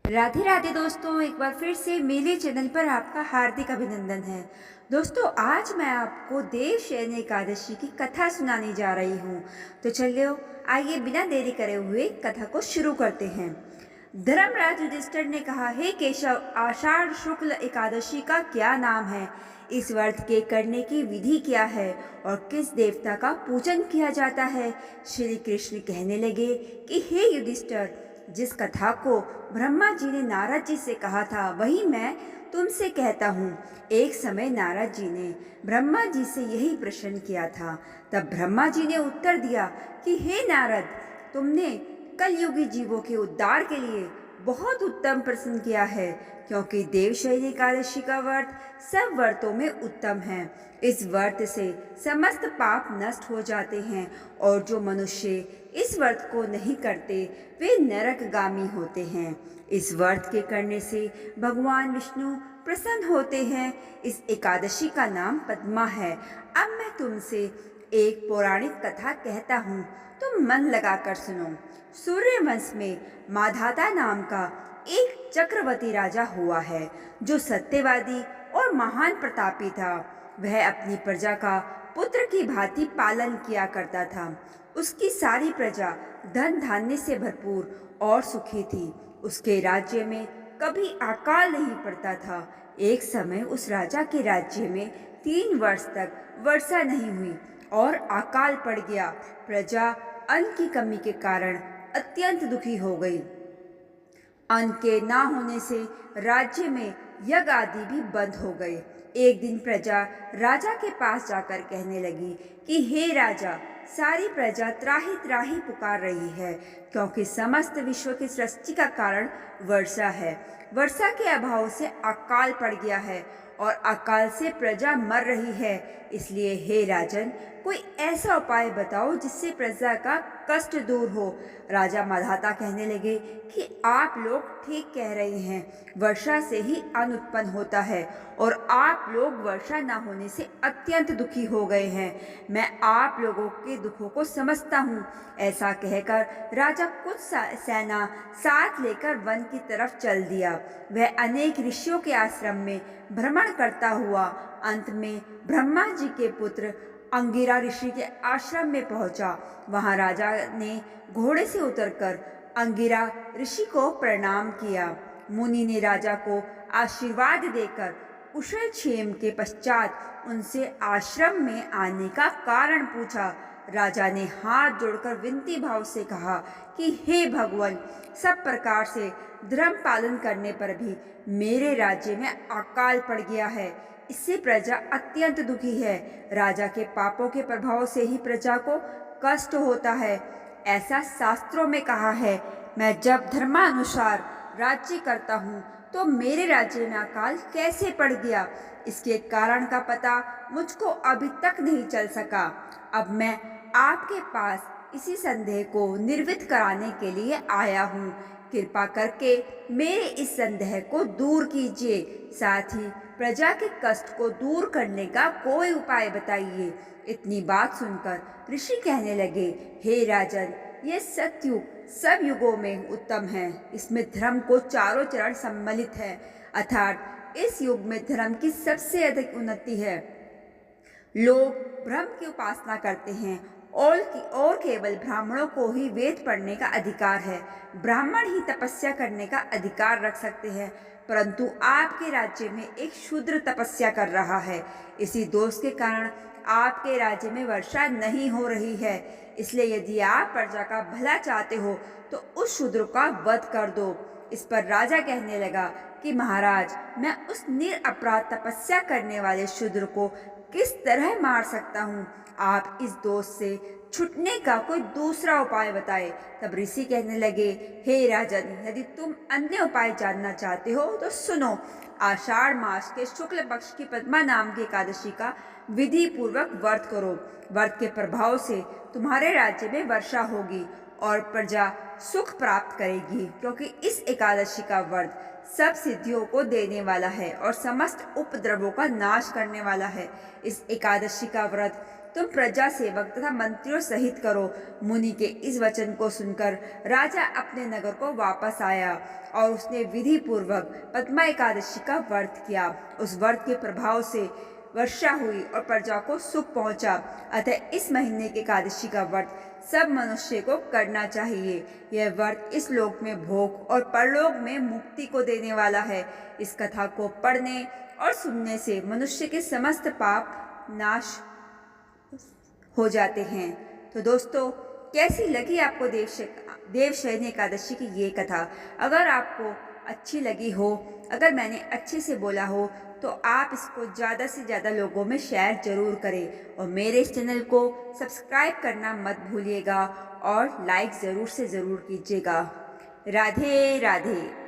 राधे राधे दोस्तों, एक बार फिर से मेरे चैनल पर आपका हार्दिक अभिनंदन है। दोस्तों, आज मैं आपको देवशयनी एकादशी की कथा सुनाने जा रही हूँ। तो चलिए, आइए बिना देरी करे हुए कथा को शुरू करते हैं। धर्मराज युधिष्ठिर ने कहा, हे केशव, आषाढ़ शुक्ल एकादशी का क्या नाम है? इस व्रत के करने की विधि क्या है और किस देवता का पूजन किया जाता है? श्री कृष्ण कहने लगे कि हे युधिष्ठिर, जिस कथा को ब्रह्मा जी ने नारद जी से कहा था वही मैं तुमसे कहता हूँ। एक समय नारद जी ने ब्रह्मा जी से यही प्रश्न किया था। तब ब्रह्मा जी ने उत्तर दिया कि हे नारद, तुमने कलयुगी जीवों के उद्धार के लिए बहुत उत्तम प्रश्न किया है, क्योंकि देवशयनी एकादशी का व्रत सब व्रतों में उत्तम है। इस व्रत से समस्त पाप नष्ट हो जाते हैं और जो मनुष्य इस व्रत को नहीं करते वे नरकगामी होते हैं। इस व्रत के करने से भगवान विष्णु प्रसन्न होते हैं। इस एकादशी का नाम पद्मा है। अब मैं तुमसे एक पौराणिक कथा कहता हूँ, तुम मन लगाकर सुनो। सूर्यवंश में माधाता नाम का एक चक्रवर्ती राजा हुआ है, जो सत्यवादी और महान प्रतापी था। वह अपनी प्रजा का पुत्र की भांति पालन किया करता था। उसकी सारी प्रजा धन धान्य से भरपूर और सुखी थी। उसके राज्य में कभी अकाल नहीं पड़ता था। एक समय उस राजा के राज्य में 3 वर्ष तक वर्षा नहीं हुई और अकाल पड़ गया। प्रजा अन्न की कमी के कारण अत्यंत दुखी हो गई। अन्न के ना होने से राज्य में यज्ञ आदि भी बंद हो गए। एक दिन प्रजा राजा के पास जाकर कहने लगी कि हे राजा, सारी प्रजा त्राही त्राही पुकार रही है, क्योंकि समस्त विश्व की सृष्टि का कारण वर्षा है। वर्षा के अभाव से अकाल पड़ गया है और अकाल से प्रजा मर रही है। इसलिए हे राजन, कोई ऐसा उपाय बताओ जिससे प्रजा का कष्ट दूर हो। राजा माधाता कहने लगे कि आप लोग ठीक कह रहे हैं, वर्षा से ही अन्न उत्पन्न होता है और आप लोग वर्षा न होने से अत्यंत दुखी हो गए हैं। मैं आप लोगों के दुखों को समझता हूँ। ऐसा कहकर राजा कुछ सेना साथ लेकर वन की तरफ चल दिया। वह अनेक ऋषियों के आश्रम में भ्रमण करता हुआ अंत में ब्रह्मा जी के पुत्र अंगिरा ऋषि के आश्रम में पहुंचा। वहां राजा ने घोड़े से उतरकर अंगिरा ऋषि को प्रणाम किया। मुनि ने राजा को आशीर्वाद देकर कुशल क्षेम के पश्चात उनसे आश्रम में आने का कारण पूछा। राजा ने हाथ जोड़कर विनती भाव से कहा कि हे भगवान, सब प्रकार से धर्म पालन करने पर भी मेरे राज्य में अकाल पड़ गया है। इससे प्रजा अत्यंत दुखी है। राजा के पापों के प्रभाव से ही प्रजा को कष्ट होता है। ऐसा शास्त्रों में कहा है। मैं जब धर्मानुसार राज्य करता हूँ तो मेरे राज्य में अकाल कैसे पड़ गया, इसके कारण का पता मुझको अभी तक नहीं चल सका। अब मैं आपके पास इसी संदेह को निर्वित कराने के लिए आया हूँ। कृपा करके मेरे इस संदेह को दूर कीजिए। साथ ही प्रजा के कष्ट को दूर करने का कोई उपाय बताइए। इतनी बात सुनकर ऋषि कहने लगे, हे राजन, ये सतयुग सब युगों में उत्तम है। इसमें धर्म को चारों चरण सम्मिलित है, अर्थात इस युग में धर्म की सबसे अधिक उन्नति है। लोग ब्रह्म की उपासना करते हैं और केवल ब्राह्मणों को ही वेद पढ़ने का अधिकार है। ब्राह्मण ही तपस्या करने का अधिकार रख सकते हैं, परंतु आपके राज्य में एक शूद्र तपस्या कर रहा है। इसी दोष के कारण आपके राज्य में वर्षा नहीं हो रही है। इसलिए यदि आप प्रजा का भला चाहते हो तो उस शूद्र का वध कर दो। इस पर राजा कहने लगा कि महाराज, मैं उस निरपराध तपस्या करने वाले शूद्र को किस तरह मार सकता हूँ? आप इस दोष से छूटने का कोई दूसरा उपाय बताए। तब ऋषि कहने लगे, हे राजन, यदि तुम अन्य उपाय जानना चाहते हो तो सुनो। आषाढ़ मास के शुक्ल पक्ष की पद्मा नाम की एकादशी का विधि पूर्वक व्रत करो। व्रत के प्रभाव से तुम्हारे राज्य में वर्षा होगी और प्रजा सुख प्राप्त करेगी, क्योंकि इस एकादशी का व्रत सब सिद्धियों को देने वाला है और समस्त उपद्रवों का नाश करने वाला है। इस एकादशी का व्रत तुम प्रजा सेवक तथा मंत्रियों सहित करो। मुनि के इस वचन को सुनकर राजा अपने नगर को वापस आया और उसने विधि पूर्वक पद्मा एकादशी का व्रत किया। उस व्रत के प्रभाव से वर्षा हुई और प्रजा को सुख पहुंचा। अतः इस महीने की एकादशी का व्रत सब मनुष्य को करना चाहिए। यह व्रत इस लोक में भोग और परलोक में मुक्ति को देने वाला है। इस कथा को पढ़ने और सुनने से मनुष्य के समस्त पाप नाश हो जाते हैं। तो दोस्तों, कैसी लगी आपको देवशयनी एकादशी की ये कथा? अगर आपको अच्छी लगी हो, अगर मैंने अच्छे से बोला हो, तो आप इसको ज़्यादा से ज़्यादा लोगों में शेयर ज़रूर करें और मेरे इस चैनल को सब्सक्राइब करना मत भूलिएगा और लाइक ज़रूर से ज़रूर कीजिएगा। राधे राधे।